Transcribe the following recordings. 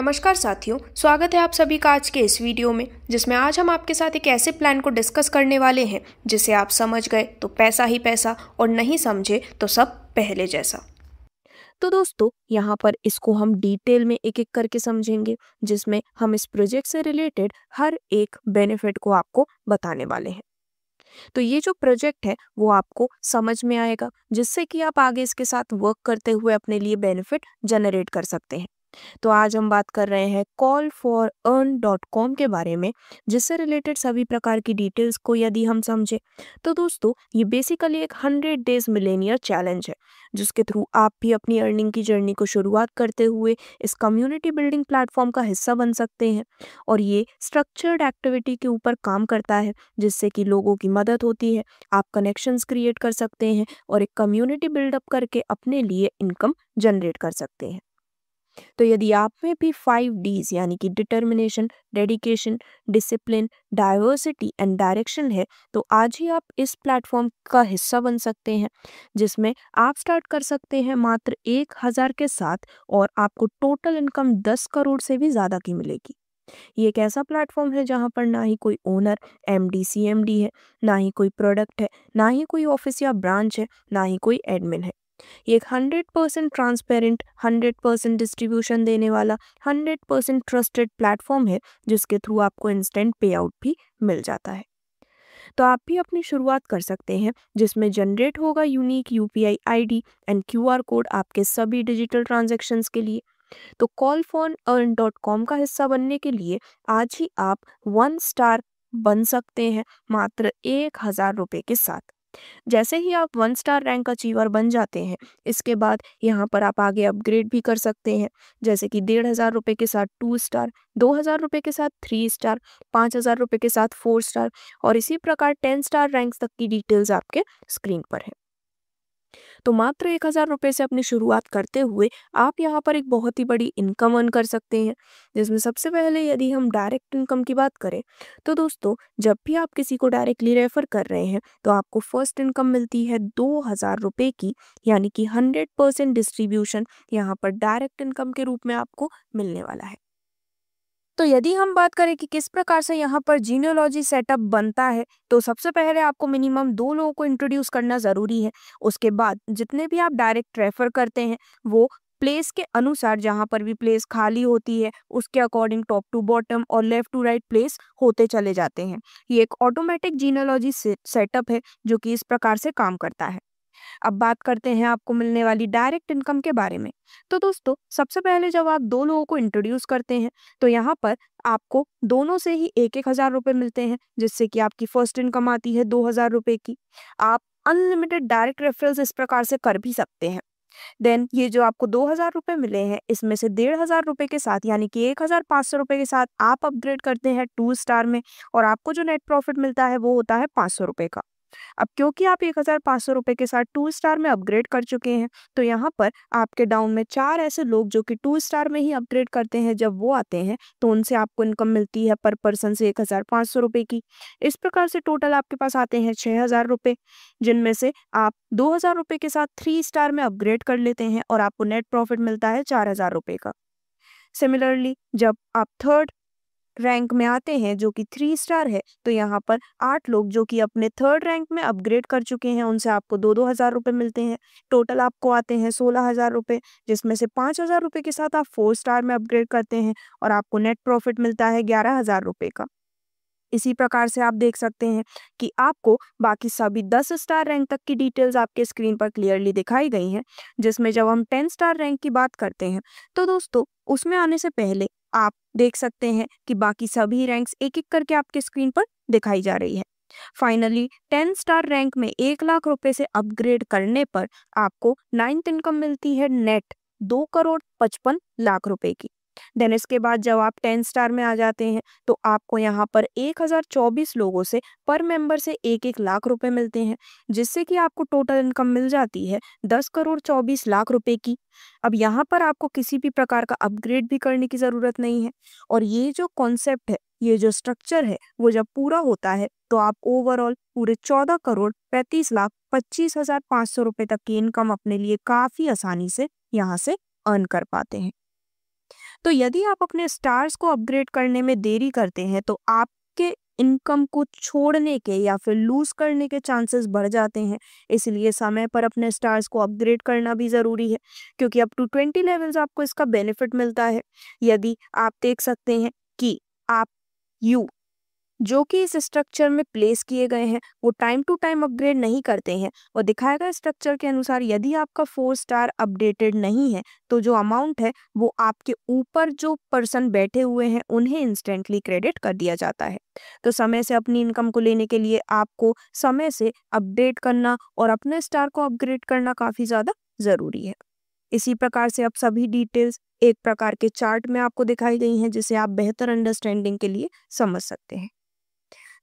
नमस्कार साथियों, स्वागत है आप सभी का आज के इस वीडियो में, जिसमें आज हम आपके साथ एक ऐसे प्लान को डिस्कस करने वाले हैं जिसे आप समझ गए तो पैसा ही पैसा और नहीं समझे तो सब पहले जैसा। तो दोस्तों यहाँ पर इसको हम डिटेल में एक एक करके समझेंगे, जिसमें हम इस प्रोजेक्ट से रिलेटेड हर एक बेनिफिट को आपको बताने वाले हैं। तो ये जो प्रोजेक्ट है वो आपको समझ में आएगा, जिससे कि आप आगे इसके साथ वर्क करते हुए अपने लिए बेनिफिट जनरेट कर सकते हैं। तो आज हम बात कर रहे हैं callforearn.com के बारे में, जिससे रिलेटेड सभी प्रकार की डिटेल्स को यदि हम समझे तो दोस्तों ये बेसिकली एक 100 डेज मिलेनियर चैलेंज है, जिसके थ्रू आप भी अपनी अर्निंग की जर्नी को शुरुआत करते हुए इस कम्युनिटी बिल्डिंग प्लेटफॉर्म का हिस्सा बन सकते हैं। और ये स्ट्रक्चर्ड एक्टिविटी के ऊपर काम करता है, जिससे कि लोगों की मदद होती है, आप कनेक्शंस क्रिएट कर सकते हैं और एक कम्युनिटी बिल्डअप करके अपने लिए इनकम जनरेट कर सकते हैं। तो यदि आप में भी 5 Ds यानी कि determination, dedication, discipline, diversity and direction है, तो आज ही आप इस प्लेटफॉर्म का हिस्सा बन सकते हैं, जिसमें आप स्टार्ट कर सकते हैं मात्र 1000 के साथ और आपको टोटल इनकम 10 करोड़ से भी ज़्यादा की मिलेगी। ये एक ऐसा प्लेटफॉर्म है जहाँ पर ना ही कोई ओनर, MD, CMD है, ना ही कोई प्रोडक्ट है, ना ही कोई ऑफिस या ब्रांच है, ना ही कोई एडमिन है। ये एक 100% ट्रांसपेरेंट, 100% डिस्ट्रीब्यूशन देने वाला, 100% ट्रस्टेड प्लेटफॉर्म है, जिसके थ्रू आपको इंस्टेंट पे आउट भी मिल जाता है। तो आप भी अपनी शुरुआत कर सकते हैं, जिसमें जनरेट होगा unique UPI ID and QR code आपके सभी डिजिटल ट्रांजैक्शंस के लिए। तो callforearn.com का हिस्सा बनने के लिए आज ही आप 1 स्टार बन सकते हैं मात्र 1000 रुपये के साथ। जैसे ही आप 1 स्टार रैंक अचीवर बन जाते हैं, इसके बाद यहाँ पर आप आगे अपग्रेड भी कर सकते हैं, जैसे कि 1500 रुपये के साथ 2 स्टार, 2000 रुपये के साथ 3 स्टार, 5000 रुपये के साथ 4 स्टार और इसी प्रकार 10 स्टार रैंक्स तक की डिटेल्स आपके स्क्रीन पर है। तो मात्र 1000 रुपये से अपनी शुरुआत करते हुए आप यहाँ पर एक बहुत ही बड़ी इनकम अर्न कर सकते हैं, जिसमें सबसे पहले यदि हम डायरेक्ट इनकम की बात करें तो दोस्तों जब भी आप किसी को डायरेक्टली रेफर कर रहे हैं तो आपको फर्स्ट इनकम मिलती है 2000 रुपये की, यानी कि 100% डिस्ट्रीब्यूशन यहाँ पर डायरेक्ट इनकम के रूप में आपको मिलने वाला है। तो यदि हम बात करें कि किस प्रकार से यहाँ पर जीनियोलॉजी सेटअप बनता है, तो सबसे पहले आपको मिनिमम 2 लोगों को इंट्रोड्यूस करना ज़रूरी है। उसके बाद जितने भी आप डायरेक्ट रेफर करते हैं वो प्लेस के अनुसार, जहाँ पर भी प्लेस खाली होती है उसके अकॉर्डिंग टॉप टू बॉटम और लेफ्ट टू राइट प्लेस होते चले जाते हैं। ये एक ऑटोमेटिक जीनियोलॉजी सेटअप है जो कि इस प्रकार से काम करता है। अब बात करते हैं आपको मिलने वाली डायरेक्ट इनकम के बारे में। तो दोस्तों सबसे पहले जब आप 2 लोगों को इंट्रोड्यूस करते हैं तो यहाँ पर आपको दोनों से ही 1-1000 रुपये मिलते हैं, जिससे कि आपकी फर्स्ट इनकम आती है 2000 रुपये की। आप अनलिमिटेड डायरेक्ट रेफरल्स इस प्रकार से कर भी सकते हैं। देन ये जो आपको 2000 रुपये मिले हैं, इसमें से 1500 रुपये के साथ यानी कि 1500 रुपये के साथ आप अपग्रेड करते हैं 2 स्टार में और आपको जो नेट प्रॉफिट मिलता है वो होता है 500 रुपये का। अब क्योंकि आप 1500 रुपये के साथ 2 स्टार में अपग्रेड कर चुके हैं, तो यहाँ पर आपके डाउन में 4 ऐसे लोग जो कि 2 स्टार में ही अपग्रेड करते हैं, जब वो आते हैं तो उनसे आपको इनकम मिलती है पर पर्सन से 1500 रुपये की। इस प्रकार से टोटल आपके पास आते हैं 6000 रुपये, जिनमें से आप 2000 रुपये के साथ 3 स्टार में अपग्रेड कर लेते हैं और आपको नेट प्रॉफिट मिलता है 4000 रुपये का। सिमिलरली जब आप थर्ड रैंक में आते हैं जो कि 3 स्टार है, तो यहाँ पर 8 लोग जो कि अपने थर्ड रैंक में अपग्रेड कर चुके हैं, उनसे आपको 2-2 हज़ार रुपये मिलते हैं। टोटल आपको आते हैं 16,000 रुपये, जिसमें से 5,000 रुपये के साथ आप 4 स्टार में अपग्रेड करते हैं और आपको नेट प्रॉफिट मिलता है 11,000 रुपये का। इसी प्रकार से आप देख सकते हैं कि आपको बाकी सभी 10 स्टार रैंक तक की डिटेल्स आपके स्क्रीन पर क्लियरली दिखाई गई हैं, जिसमें जब हम 10 स्टार रैंक की बात करते हैं तो दोस्तों उसमें आने से पहले आप देख सकते हैं कि बाकी सभी रैंक्स एक-एक करके आपके स्क्रीन पर दिखाई जा रही है। फाइनली 10 स्टार रैंक में 1 लाख रुपए से अपग्रेड करने पर आपको 9th इनकम मिलती है नेट 2 करोड़ 55 लाख रुपए की। देन इसके बाद जब आप 10 स्टार में आ जाते हैं तो आपको यहाँ पर 1024 लोगों से पर मेंबर से 1-1 लाख रुपए मिलते हैं, जिससे कि आपको टोटल इनकम मिल जाती है 10 करोड़ 24 लाख रुपए की। अब यहाँ पर आपको किसी भी प्रकार का अपग्रेड भी करने की ज़रूरत नहीं है और ये जो कॉन्सेप्ट है, ये जो स्ट्रक्चर है, वो जब पूरा होता है तो आप ओवरऑल पूरे 14 करोड़ 35 लाख 25,500 रुपये तक की इनकम अपने लिए काफ़ी आसानी से यहाँ से अर्न कर पाते हैं। तो यदि आप अपने स्टार्स को अपग्रेड करने में देरी करते हैं तो आपके इनकम को छोड़ने के या फिर लूज करने के चांसेस बढ़ जाते हैं। इसलिए समय पर अपने स्टार्स को अपग्रेड करना भी ज़रूरी है, क्योंकि अप टू 20 लेवल्स आपको इसका बेनिफिट मिलता है। यदि आप देख सकते हैं कि आप जो कि इस स्ट्रक्चर में प्लेस किए गए हैं वो टाइम टू टाइम अपग्रेड नहीं करते हैं, और दिखाया गया स्ट्रक्चर के अनुसार यदि आपका 4 स्टार अपडेटेड नहीं है तो जो अमाउंट है वो आपके ऊपर जो पर्सन बैठे हुए हैं उन्हें इंस्टेंटली क्रेडिट कर दिया जाता है। तो समय से अपनी इनकम को लेने के लिए आपको समय से अपडेट करना और अपने स्टार को अपग्रेड करना काफ़ी ज़्यादा ज़रूरी है। इसी प्रकार से अब सभी डिटेल्स एक प्रकार के चार्ट में आपको दिखाई गई हैं, जिसे आप बेहतर अंडरस्टैंडिंग के लिए समझ सकते हैं।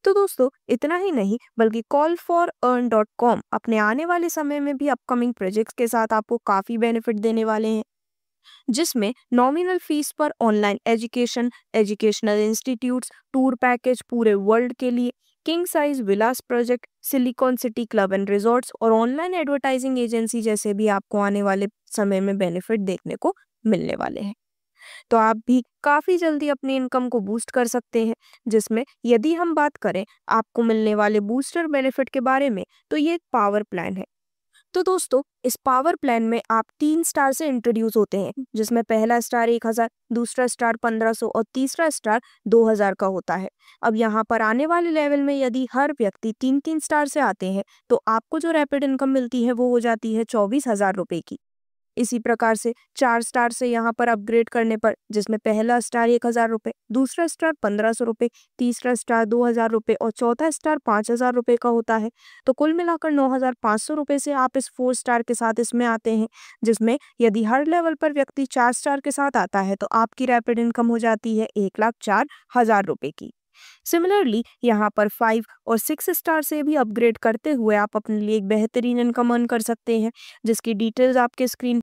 तो दोस्तों इतना ही नहीं बल्कि call4earn.com अपने आने वाले समय में भी अपकमिंग प्रोजेक्ट्स के साथ आपको काफ़ी बेनिफिट देने वाले हैं, जिसमें नॉमिनल फीस पर online education, educational institutes, tour package पूरे वर्ल्ड के लिए, king size Vilas project, silicon city club and resorts और ऑनलाइन एडवर्टाइजिंग एजेंसी जैसे भी आपको आने वाले समय में बेनिफिट देखने को मिलने वाले हैं। तो आप भी काफ़ी जल्दी अपनी इनकम को बूस्ट कर सकते हैं, जिसमें यदि हम बात करें आपको मिलने वाले बूस्टर बेनिफिट के बारे में तो ये एक पावर प्लान है। तो दोस्तों इस पावर प्लान में आप 3 स्टार से इंट्रोड्यूस होते हैं, जिसमें पहला स्टार 1000, दूसरा स्टार 1500 और तीसरा स्टार 2000 का होता है। अब यहाँ पर आने वाले लेवल में यदि हर व्यक्ति 3-3 स्टार से आते हैं तो आपको जो रैपिड इनकम मिलती है वो हो जाती है 24,000 रुपये की। इसी प्रकार से 4 स्टार से यहाँ पर अपग्रेड करने पर, जिसमें पहला स्टार 1000 रुपये, दूसरा स्टार 1500 रुपये, तीसरा स्टार 2000 रुपये और चौथा स्टार 5000 रुपये का होता है। तो कुल मिलाकर 9500 रुपये से आप इस 4 स्टार के साथ इसमें आते हैं, जिसमें यदि हर लेवल पर व्यक्ति 4 स्टार के साथ आता है तो आपकी रैपिड इनकम हो जाती है 1,04,000 रुपये की। सिमिलरली यहाँ पर 5 और 6 स्टार से भी अपग्रेड करते हुए आप अपने लिए एक बेहतरीन इनकम अर्न कर सकते हैं, जिसकी डिटेल्स आपके स्क्रीन